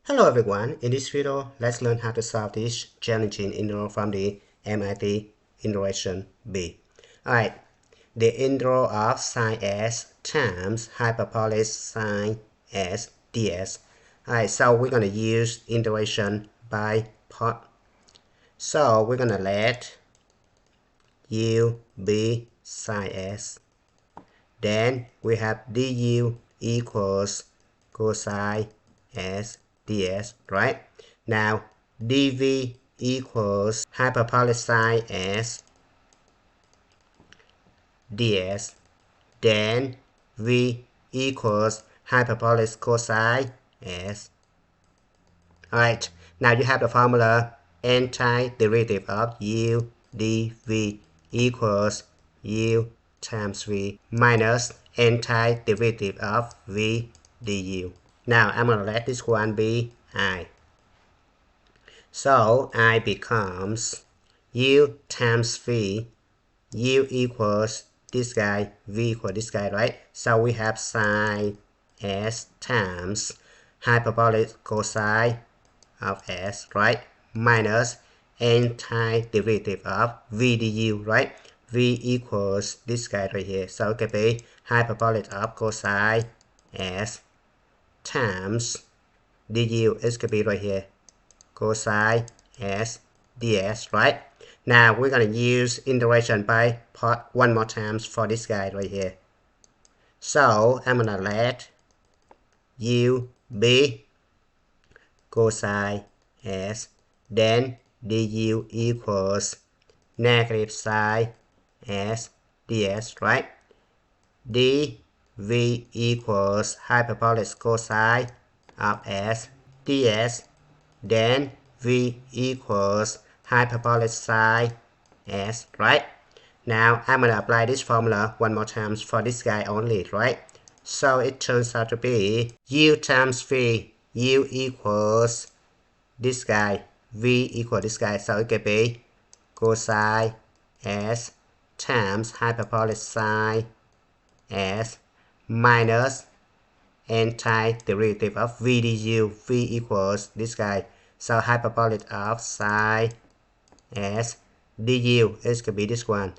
Hello everyone, in this video, let's learn how to solve this challenging integral from the MIT Integration B. Alright, the integral of sine s times hyperbolis sine s ds. Alright, so we're going to use integration by part. So we're going to let u be sine s. Then we have du equals cosine s ds, right? Now dv equals hyperbolis sine s ds. Then v equals hyperbolis cosine s. Alright, now you have the formula antiderivative of u dv equals u times v minus antiderivative of v du. Now I'm going to let this one be I. So I becomes u times v, u equals this guy, v equals this guy, right? So we have sine s times hyperbolic cosine of s, right? Minus antiderivative of v du, right? V equals this guy right here. So it could be hyperbolic of cosine s times du is could be right here, cosine s ds, right? Now we're going to use integration by part one more times for this guy right here. So I'm going to let u be cosine s, then du equals negative sine s ds, right? dv equals hyperbolic cosine of s ds, then v equals hyperbolic sine s, right? Now I'm going to apply this formula one more time for this guy only, right? So it turns out to be u times v, u equals this guy, v equals this guy, so it could be cosine s times hyperbolic sine s minus antiderivative of v du, v equals this guy, so hyperbolic of sine s du is going to be this one,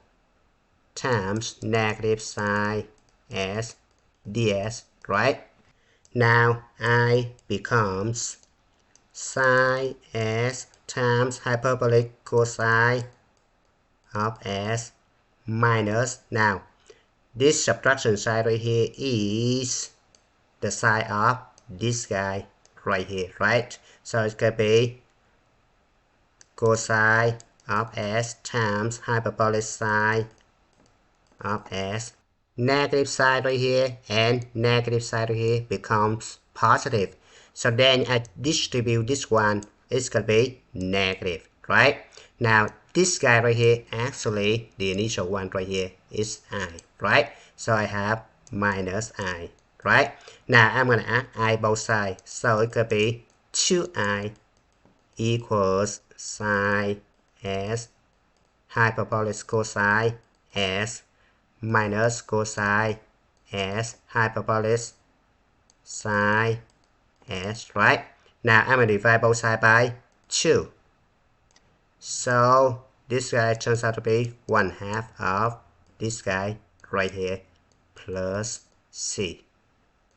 times negative sine s ds, right? Now I becomes sine s times hyperbolic cosine of s minus, now this subtraction sign right here is the sign of this guy right here, right? So it could be cosine of s times hyperbolic sine of s. Negative side right here and negative side right here becomes positive. So then I distribute this one, it's going to be negative, right? Now this guy right here, actually the initial one right here is I, right? So I have minus I, right? Now I'm going to add I both sides. So it could be 2I equals sine s hyperbolic cosine s minus cosine s hyperbolic sine s, right? Now I'm going to divide both sides by 2. So this guy turns out to be 1/2 of this guy right here plus c.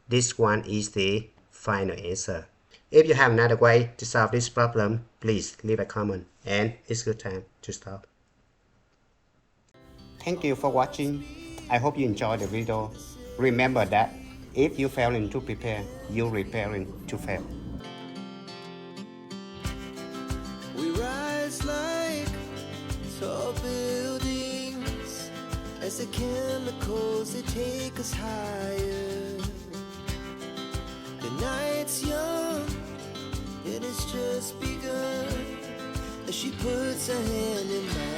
This one is the final answer. If you have another way to solve this problem, please leave a comment, and it's good time to stop. Thank you for watching. I hope you enjoyed the video. Remember that if you failing to prepare, you're preparing to fail. We rise like tall buildings as the chemicals, they take us higher. The night's young and it's just begun as she puts her hand in mine.